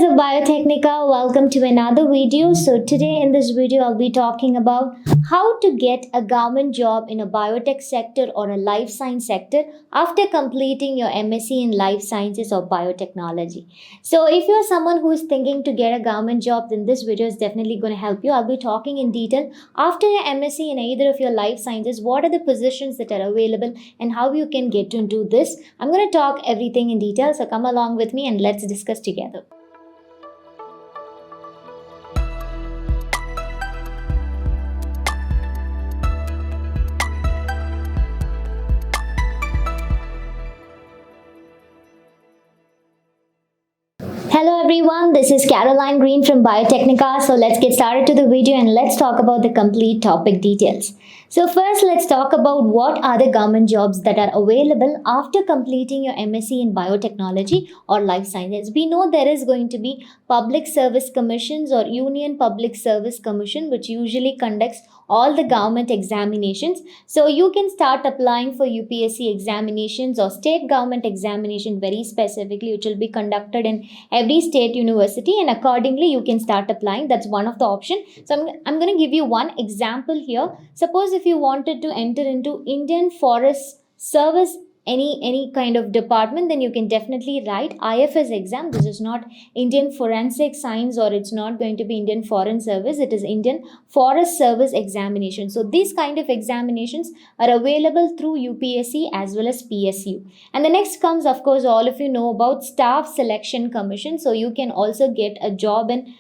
of Biotechnica, welcome to another video. So today in this video I'll be talking about how to get a government job in a biotech sector or a life science sector after completing your MSc in life sciences or biotechnology. So if you're someone who is thinking to get a government job, then this video is definitely going to help you. I'll be talking in detail after your MSc in either of your life sciences, what are the positions that are available and how you can get into this. I'm going to talk everything in detail, so come along with me and let's discuss together. Hello everyone, this is Caroline Green from Biotecnikans. So let's get started to the video and let's talk about the complete topic details. So first let's talk about what are the government jobs that are available after completing your MSc in biotechnology or life sciences. We know there is going to be public service commissions or Union Public Service Commission, which usually conducts all the government examinations. So you can start applying for UPSC examinations or state government examination very specifically, which will be conducted in every state university, and accordingly you can start applying. That's one of the options. So I'm going to give you one example here. Suppose if you wanted to enter into Indian Forest Service, any kind of department, then you can definitely write IFS exam. This is not Indian Forensic Science or it's not going to be Indian Foreign Service. It is Indian Forest Service examination. So these kind of examinations are available through UPSC as well as PSU. And the next comes, of course, all of you know about Staff Selection Commission. So you can also get a job in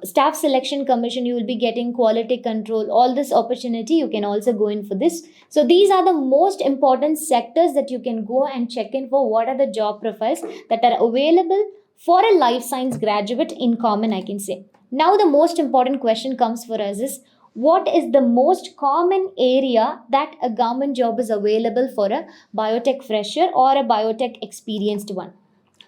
Staff Selection Commission. You will be getting quality control, all this opportunity. You can also go in for this. So these are the most important sectors that you can go and check in for. What are the job profiles that are available for a life science graduate in common, I can say. Now the most important question comes for us is, what is the most common area that a government job is available for a biotech fresher or a biotech experienced one?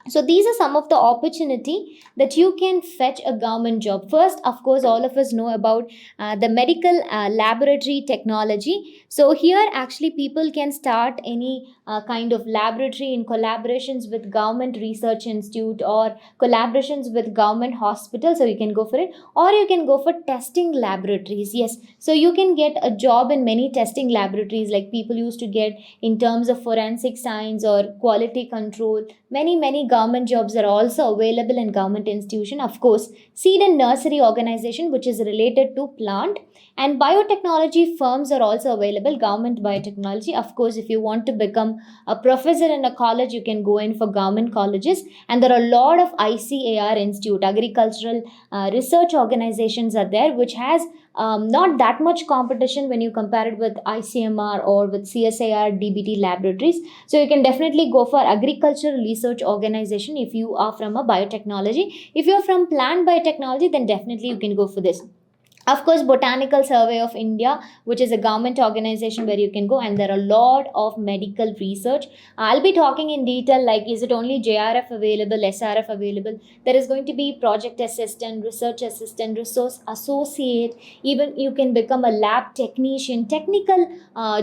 So these are some of the opportunity that you can fetch a government job. First, of course, all of us know about the medical laboratory technology. So here actually people can start any kind of laboratory in collaborations with government research institute or collaborations with government hospitals. So you can go for it, or you can go for testing laboratories. Yes, so you can get a job in many testing laboratories like people used to get in terms of forensic science or quality control. Many government jobs are also available in government institution. Of course, seed and nursery organization, which is related to plant, and biotechnology firms are also available. Government biotechnology, of course, if you want to become a professor in a college, you can go in for government colleges. And there are a lot of ICAR institute, agricultural research organizations are there, which has not that much competition when you compare it with ICMR or with CSIR DBT laboratories. So you can definitely go for agricultural research organization if you are from a biotechnology. If you're from plant biotechnology, then definitely you can go for this. Of course, Botanical Survey of India, which is a government organization where you can go, and there are a lot of medical research. I'll be talking in detail, like is it only JRF available, SRF available? There is going to be project assistant, research assistant, resource associate, even you can become a lab technician. Technical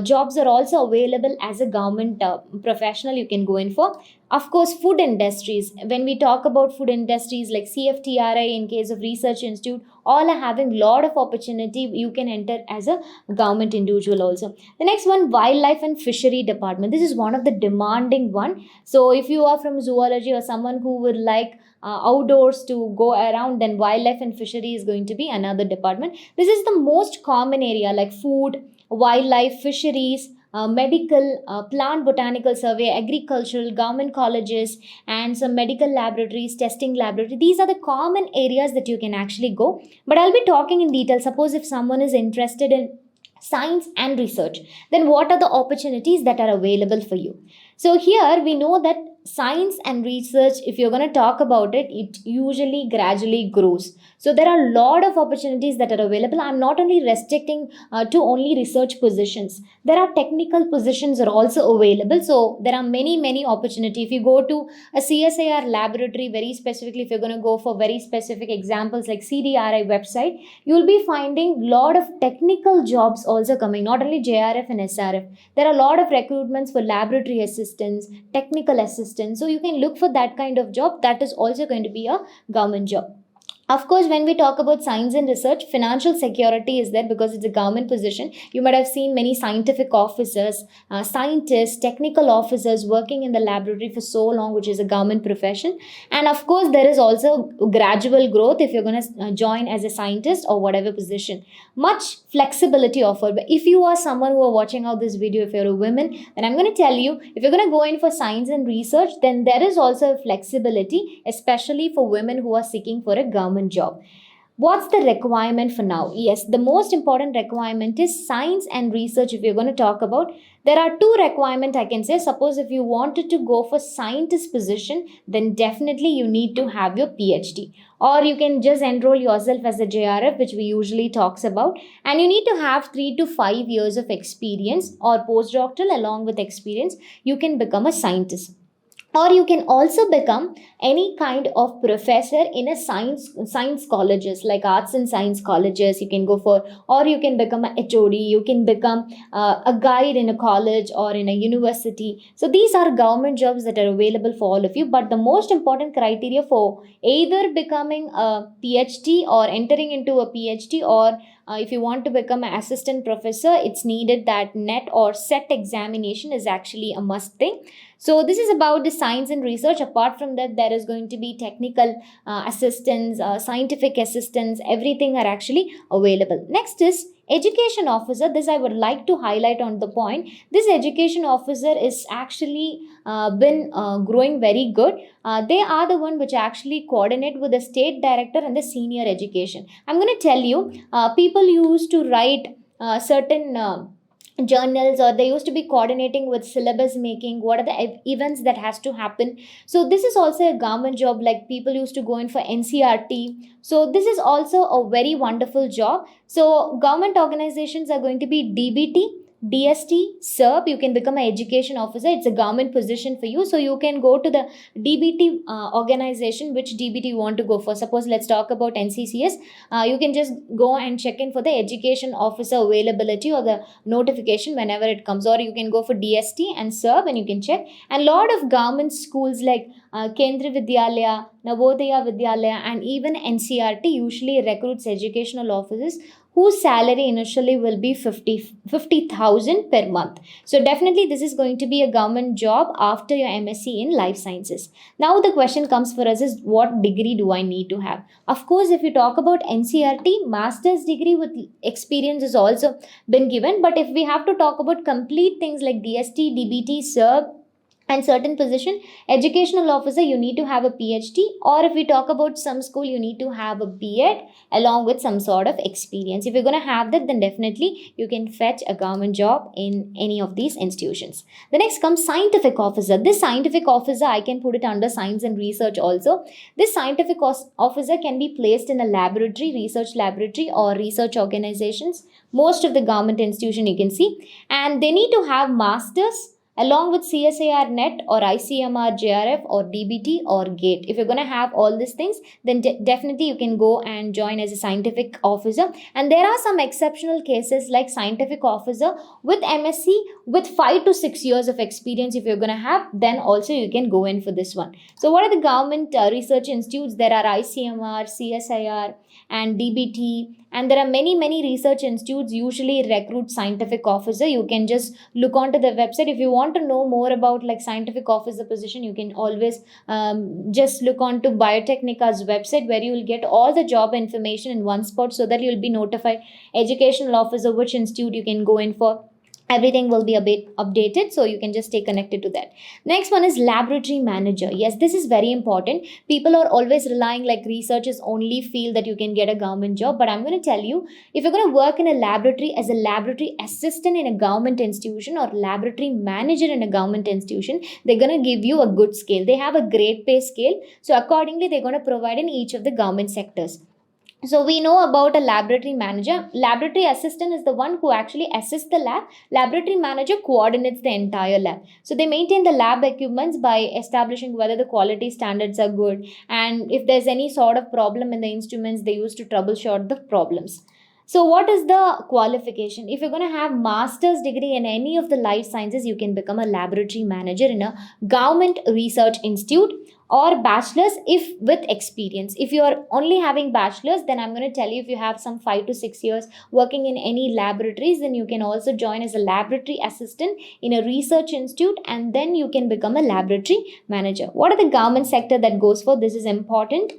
jobs are also available as a government professional you can go in for. Of course, food industries. When we talk about food industries like CFTRI in case of research institute, all are having a lot of opportunity. You can enter as a government individual also. The next one, wildlife and fishery department. This is one of the demanding one. So if you are from zoology or someone who would like outdoors to go around, then wildlife and fishery is going to be another department. This is the most common area like food, wildlife, fisheries, medical, plant botanical survey, agricultural, government colleges, and some medical laboratories, testing laboratory. These are the common areas that you can actually go. But I'll be talking in detail. Suppose if someone is interested in science and research, then what are the opportunities that are available for you? So here we know that science and research, if you're going to talk about it, it usually gradually grows. So there are a lot of opportunities that are available. I'm not only restricting to only research positions. There are technical positions are also available. So there are many opportunities. If you go to a CSIR laboratory, very specifically, if you're going to go for very specific examples like CDRI website, you'll be finding a lot of technical jobs also coming, not only JRF and SRF. There are a lot of recruitments for laboratory assistants, technical assistants, assistant. So you can look for that kind of job. That is also going to be a government job. Of course, when we talk about science and research, financial security is there because it's a government position. You might have seen many scientific officers, scientists, technical officers working in the laboratory for so long, which is a government profession. And of course, there is also gradual growth if you're going to join as a scientist or whatever position. Much flexibility offered. But if you are someone who are watching out this video, if you're a woman, then I'm going to tell you, if you're going to go in for science and research, then there is also a flexibility, especially for women who are seeking for a government job. What's the requirement for now? Yes, the most important requirement is science and research. If you're going to talk about, there are two requirements I can say. Suppose if you wanted to go for scientist position, then definitely you need to have your PhD, or you can just enroll yourself as a JRF, which we usually talks about, and you need to have 3 to 5 years of experience or postdoctoral along with experience. You can become a scientist, or you can also become any kind of professor in a science colleges like arts and science colleges. You can go for, or you can become a HOD, you can become a guide in a college or in a university. So these are government jobs that are available for all of you. But the most important criteria for either becoming a PhD or entering into a PhD, or if you want to become an assistant professor, it's needed that NET or SET examination is actually a must thing. So this is about the science and research. Apart from that, there is going to be technical assistance, scientific assistance, everything are actually available. Next is education officer. This I would like to highlight on the point. This education officer is actually been growing very good. They are the one which actually coordinate with the state director and the senior education. I'm going to tell you, people used to write certain journals, or they used to be coordinating with syllabus making, what are the events that has to happen. So this is also a government job, like people used to go in for NCRT. So this is also a very wonderful job. So government organizations are going to be DBT, DST, SERP. You can become an education officer. It's a government position for you. So you can go to the DBT organization, which DBT you want to go for. Suppose let's talk about NCCS. You can just go and check in for the education officer availability or the notification whenever it comes. Or you can go for DST and SERP and you can check. And a lot of government schools like Kendriya Vidyalaya, Navodaya Vidyalaya, and even NCRT usually recruits educational officers whose salary initially will be 50,000 per month. So definitely this is going to be a government job after your MSc in life sciences. Now the question comes for us is, what degree do I need to have? Of course, if you talk about NCRT, master's degree with experience is also been given. But if we have to talk about complete things like DST, DBT, SERB, and certain position, educational officer, you need to have a PhD, or if we talk about some school, you need to have a B.Ed along with some sort of experience. If you're going to have that, then definitely you can fetch a government job in any of these institutions. The next comes scientific officer. This scientific officer, I can put it under science and research also. This scientific officer can be placed in a laboratory, research laboratory, or research organizations. Most of the government institution you can see, and they need to have masters along with CSIR NET or ICMR JRF or DBT or GATE. If you're going to have all these things, then definitely you can go and join as a scientific officer. And there are some exceptional cases like scientific officer with MSc with 5 to 6 years of experience. If you're going to have, then also you can go in for this one. So what are the government research institutes? There are ICMR, CSIR, and DBT, and there are many research institutes usually recruit scientific officer. You can just look onto the website. If you want to know more about like scientific officer position, you can always just look onto Biotecnikans website, where you will get all the job information in one spot, so that you will be notified educational officer, which institute you can go in for. Everything will be a bit updated, so you can just stay connected to that. Next one is laboratory manager. Yes, this is very important. People are always relying like researchers only feel that you can get a government job, but I'm going to tell you, if you're going to work in a laboratory as a laboratory assistant in a government institution or laboratory manager in a government institution, they're going to give you a good scale. They have a great pay scale, so accordingly they're going to provide in each of the government sectors. So we know about a laboratory manager. Laboratory assistant is the one who actually assists the lab. Laboratory manager coordinates the entire lab. So they maintain the lab equipments by establishing whether the quality standards are good, and if there's any sort of problem in the instruments, they use to troubleshoot the problems. So what is the qualification? If you're going to have master's degree in any of the life sciences, you can become a laboratory manager in a government research institute, or bachelor's if with experience. If you are only having bachelor's, then I'm going to tell you, if you have some 5 to 6 years working in any laboratories, then you can also join as a laboratory assistant in a research institute, and then you can become a laboratory manager. What are the government sector that goes for? This is important.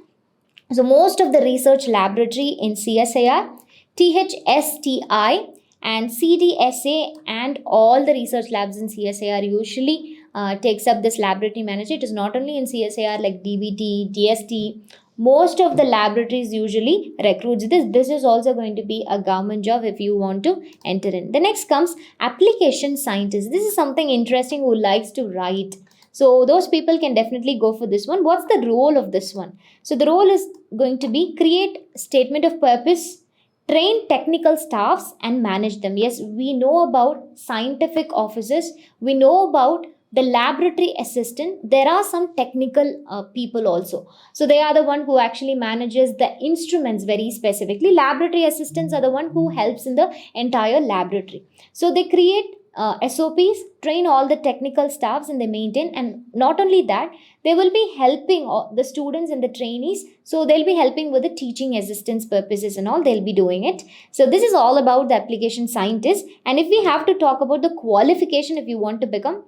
So most of the research laboratory in CSIR, THSTI, and CDSA, and all the research labs in CSIR usually takes up this laboratory manager. It is not only in CSIR like DBT, DST. Most of the laboratories usually recruits this. This is also going to be a government job if you want to enter in. The next comes application scientist. This is something interesting who likes to write. So those people can definitely go for this one. What's the role of this one? So the role is going to be create statement of purpose, train technical staffs and manage them. Yes, we know about scientific officers. We know about the laboratory assistant. There are some technical people also. So they are the one who actually manages the instruments very specifically. Laboratory assistants are the one who helps in the entire laboratory. So they create SOPs, train all the technical staffs, and they maintain. And not only that, they will be helping the students and the trainees. So they'll be helping with the teaching assistance purposes and all, they'll be doing it. So this is all about the application scientist. And if we have to talk about the qualification, if you want to become,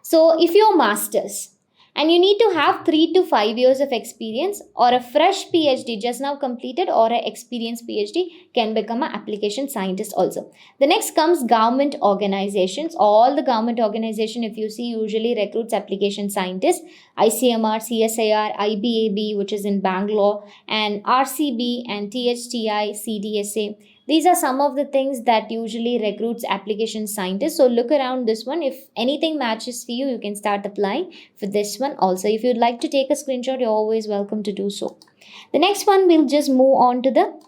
so if you're masters and you need to have 3 to 5 years of experience, or a fresh PhD just now completed, or an experienced PhD can become an application scientist also. The next comes government organizations. All the government organization, if you see, usually recruits application scientists. ICMR, CSIR, IBAB, which is in Bangalore, and RCB and THTI, CDSA. These are some of the things that usually recruits application scientists. So look around this one. If anything matches for you, you can start applying for this one also. If you'd like to take a screenshot, you're always welcome to do so. The next one, we'll just move on to the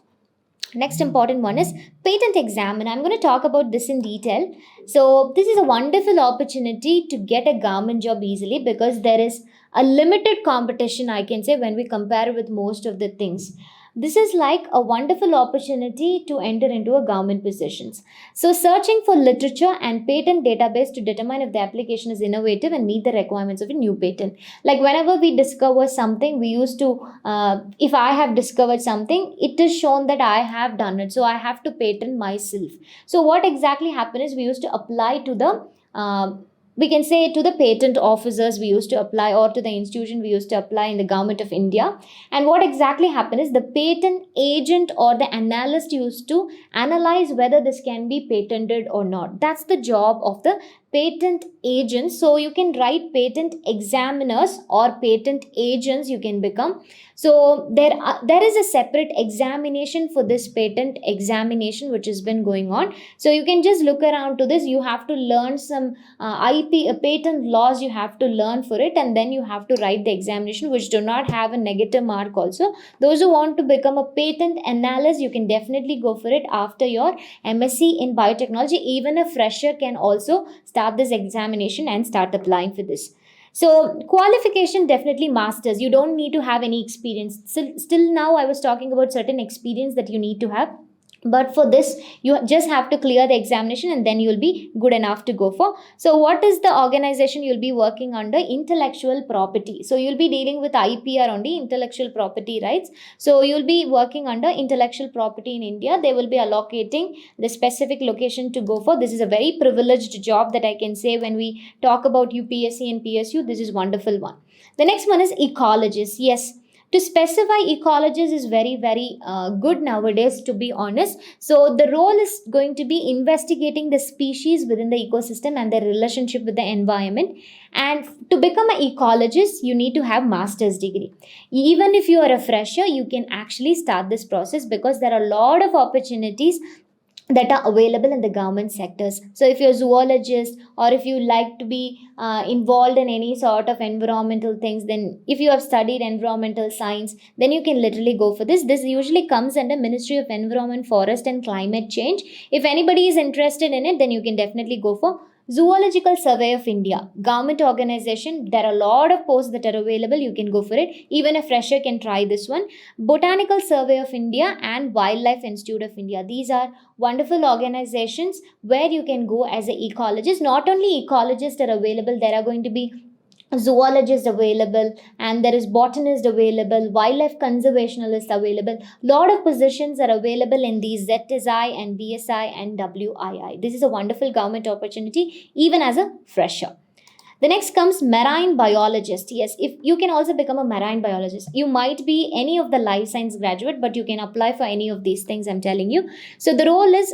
next important one is patent exam, and I'm going to talk about this in detail. So this is a wonderful opportunity to get a government job easily, because there is a limited competition, I can say, when we compare with most of the things. This is like a wonderful opportunity to enter into a government positions. So searching for literature and patent database to determine if the application is innovative and meet the requirements of a new patent. Like whenever we discover something, we used to, if I have discovered something, it is shown that I have done it. So I have to patent myself. So what exactly happened is, we used to apply to the we can say to the patent officers we used to apply, or to the institution we used to apply in the government of India. And what exactly happened is, the patent agent or the analyst used to analyze whether this can be patented or not. That's the job of the patent agents. So you can write patent examiners or patent agents you can become. So there is a separate examination for this patent examination which has been going on. So you can just look around to this. You have to learn some patent laws, you have to learn for it, and then you have to write the examination, which do not have a negative mark also. Those who want to become a patent analyst, you can definitely go for it after your MSc in biotechnology. Even a fresher can also start this examination and start applying for this. So qualification, definitely masters. You don't need to have any experience. Still now I was talking about certain experience that you need to have. But for this, you just have to clear the examination, and then you'll be good enough to go for. So what is the organization you'll be working under? Intellectual property. So you'll be dealing with IPR only, intellectual property rights. So you'll be working under intellectual property in India. They will be allocating the specific location to go for. This is a very privileged job that I can say when we talk about UPSC and PSU. This is wonderful one. The next one is ecologist. Yes. To specify ecologist is very, very good nowadays, to be honest. So the role is going to be investigating the species within the ecosystem and their relationship with the environment. And to become an ecologist, you need to have master's degree. Even if you are a fresher, you can actually start this process, because there are a lot of opportunities that are available in the government sectors. So if you're a zoologist, or if you like to be involved in any sort of environmental things, then if you have studied environmental science, then you can literally go for this. This usually comes under Ministry of Environment, Forest and Climate Change. If anybody is interested in it, then you can definitely go for Zoological Survey of India, government organization. There are a lot of posts that are available. You can go for it. Even a fresher can try this one. Botanical Survey of India and Wildlife Institute of India. These are wonderful organizations where you can go as an ecologist. Not only ecologists are available, there are going to be zoologist available, and there is botanist available, wildlife conservationist available. Lot of positions are available in these ZSI and BSI and WII. This is a wonderful government opportunity even as a fresher. The next comes marine biologist. Yes, if you can also become a marine biologist. You might be any of the life science graduate, but you can apply for any of these things I'm telling you. So the role is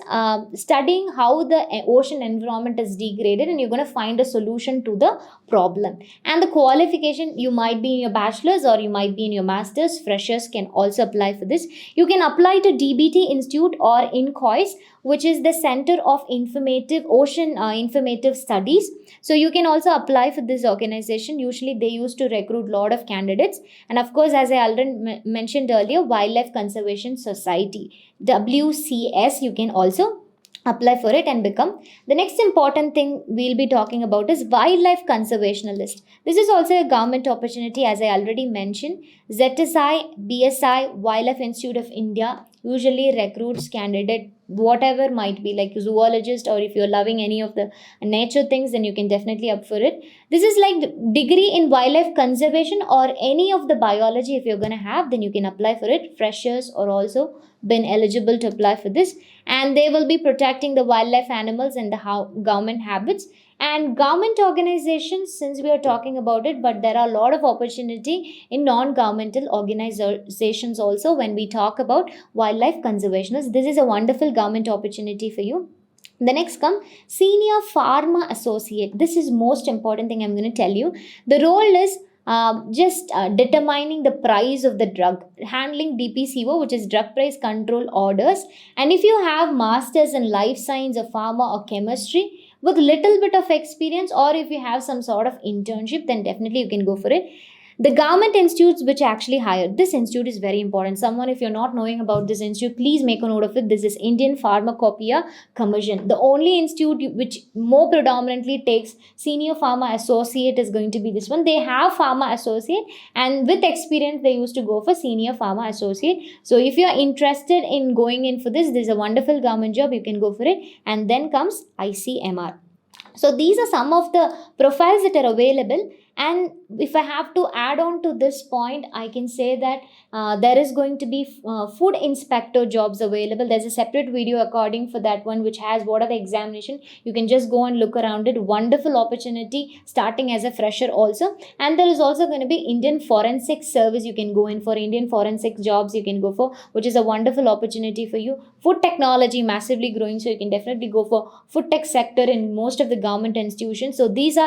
studying how the ocean environment is degraded, and you're going to find a solution to the problem. And the qualification, you might be in your bachelor's or you might be in your master's. Freshers can also apply for this. You can apply to DBT Institute or INCOIS, which is the Center of Informative Ocean Informative Studies. So you can also apply for this organization. Usually they used to recruit a lot of candidates. And of course, as I already mentioned earlier, Wildlife Conservation Society, WCS, you can also apply for it and become. The next important thing we'll be talking about is wildlife conservationalist. This is also a government opportunity, as I already mentioned. ZSI, BSI, Wildlife Institute of India usually recruits candidate, whatever might be, like zoologist, or if you're loving any of the nature things, then you can definitely up for it. This is like the degree in wildlife conservation or any of the biology. If you're going to have, then you can apply for it. Freshers are also been eligible to apply for this, and they will be protecting the wildlife, animals, and the government habits. And government organizations, since we are talking about it, but there are a lot of opportunity in non-governmental organizations also when we talk about wildlife conservationists. This is a wonderful government opportunity for you. The next come senior pharma associate. This is most important thing I'm going to tell you. The role is just determining the price of the drug, handling DPCO, which is drug price control orders. And if you have masters in life science or pharma or chemistry with little bit of experience, or if you have some sort of internship, then definitely you can go for it. The government institutes which actually hire, this institute is very important. Someone, if you're not knowing about this institute, please make a note of it. This is Indian Pharmacopoeia Commission. The only institute which more predominantly takes senior pharma associate is going to be this one. They have pharma associate, and with experience they used to go for senior pharma associate. So if you're interested in going in for this is a wonderful government job. You can go for it. And then comes ICMR. So these are some of the profiles that are available. And if I have to add on to this point, I can say that there is going to be food inspector jobs available. There's a separate video according for that one, which has what are the examination. You can just go and look around it. Wonderful opportunity starting as a fresher also. And there is also going to be Indian Forensic Service. You can go in for Indian forensic jobs. You can go for, which is a wonderful opportunity for you. Food technology massively growing, so you can definitely go for food tech sector in most of the government institutions. So these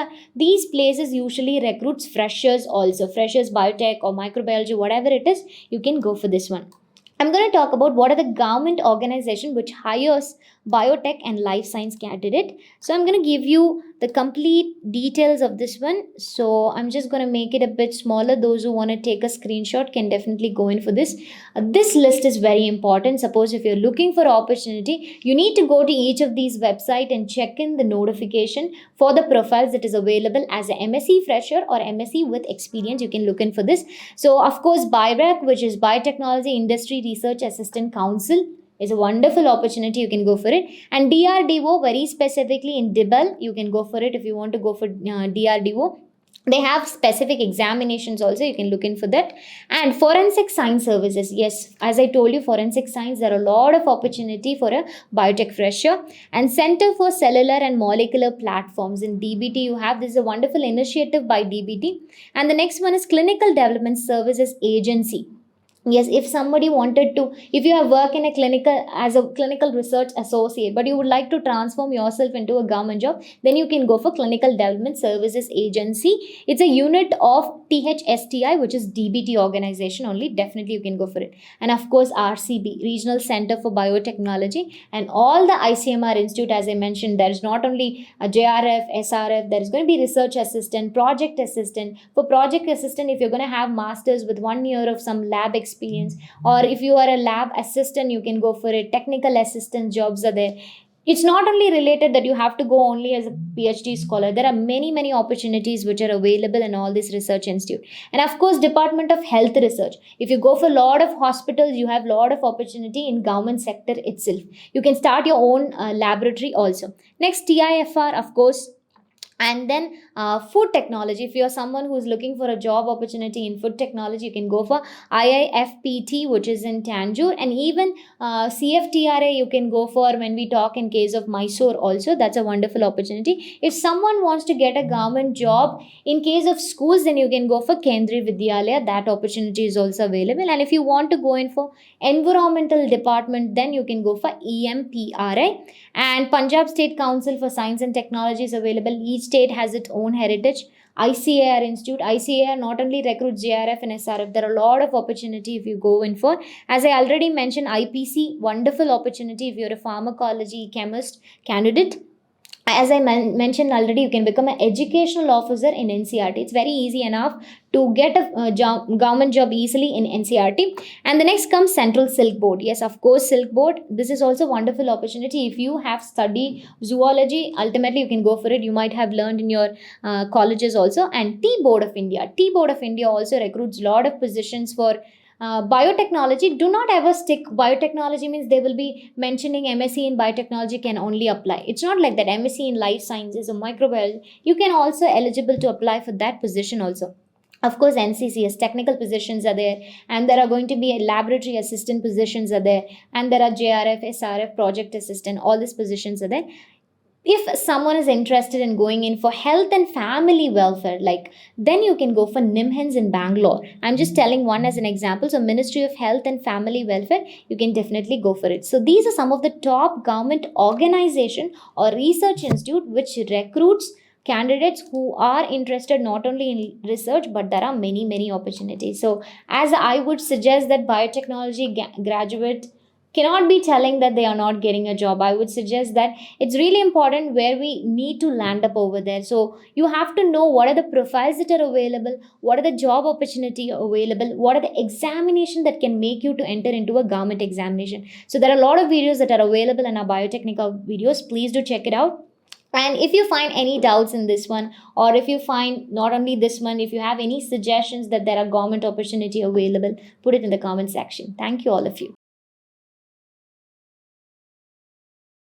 places usually recruits freshers also. Freshers, biotech or microbiology, whatever it is, you can go for this one. I'm going to talk about what are the government organization which hires biotech and life science candidate. So I'm going to give you the complete details of this one. So I'm just going to make it a bit smaller. Those who want to take a screenshot can definitely go in for this. This list is very important. Suppose if you're looking for opportunity, you need to go to each of these websites and check in the notification for the profiles that is available as a MSc fresher or MSc with experience. You can look in for this. So of course, BIRAC, which is Biotechnology Industry Research Assistant Council, is a wonderful opportunity. You can go for it. And DRDO, very specifically in DIBEL, you can go for it if you want to go for DRDO. They have specific examinations also. You can look in for that. And forensic science services. Yes, as I told you, forensic science, there are a lot of opportunity for a biotech fresher. And Center for Cellular and Molecular Platforms in DBT, you have, this is a wonderful initiative by DBT. And the next one is Clinical Development Services Agency. Yes, if somebody wanted to, if you have worked in a clinical, as a clinical research associate, but you would like to transform yourself into a government job, then you can go for Clinical Development Services Agency. It's a unit of THSTI, which is DBT organization only. Definitely you can go for it. And of course, RCB, Regional Center for Biotechnology, and all the ICMR Institute, as I mentioned, there is not only a JRF, SRF, there is going to be research assistant, project assistant. For project assistant, if you're going to have masters with 1 year of some lab experience, or if you are a lab assistant, you can go for it. Technical assistant jobs are there. It's not only related that you have to go only as a PhD scholar. There are many opportunities which are available in all this research institute. And of course, Department of Health Research. If you go for a lot of hospitals, you have a lot of opportunity in government sector itself. You can start your own laboratory also. Next, TIFR, of course. And then food technology. If you're someone who's looking for a job opportunity in food technology, you can go for IIFPT, which is in Tanjore, and even CFTRA you can go for when we talk in case of Mysore also. That's a wonderful opportunity. If someone wants to get a government job in case of schools, then you can go for Kendriya Vidyalaya. That opportunity is also available. And if you want to go in for environmental department, then you can go for EMPRI. And Punjab State Council for Science and Technology is available. Each state has its own heritage. ICAR Institute. ICAR not only recruits JRF and SRF, there are a lot of opportunity if you go in for. As I already mentioned, IPC, wonderful opportunity if you're a pharmacology chemist candidate. As I mentioned already, you can become an educational officer in NCRT. It's very easy enough to get a government job easily in NCRT. And the next comes Central Silk Board. Yes, of course, Silk Board. This is also a wonderful opportunity. If you have studied zoology, ultimately you can go for it. You might have learned in your colleges also. And Tea Board of India. Tea Board of India also recruits a lot of positions for biotechnology. Do not ever stick biotechnology means they will be mentioning MSc in biotechnology can only apply. It's not like that. MSc in life sciences or microbiology, you can also eligible to apply for that position also. Of course, NCCS technical positions are there, and there are going to be laboratory assistant positions are there, and there are JRF, SRF, project assistant. All these positions are there. If someone is interested in going in for health and family welfare, like, then you can go for NIMHANS in Bangalore. I'm just telling one as an example. So Ministry of Health and Family Welfare, you can definitely go for it. So these are some of the top government organization or research institute which recruits candidates who are interested not only in research, but there are many opportunities. So as I would suggest that biotechnology graduate cannot be telling that they are not getting a job. I would suggest that it's really important where we need to land up over there. So you have to know what are the profiles that are available, what are the job opportunity available, what are the examination that can make you to enter into a government examination. So there are a lot of videos that are available in our biotechnical videos. Please do check it out. And if you find any doubts in this one, or if you find not only this one, if you have any suggestions that there are government opportunity available, put it in the comment section. Thank you, all of you.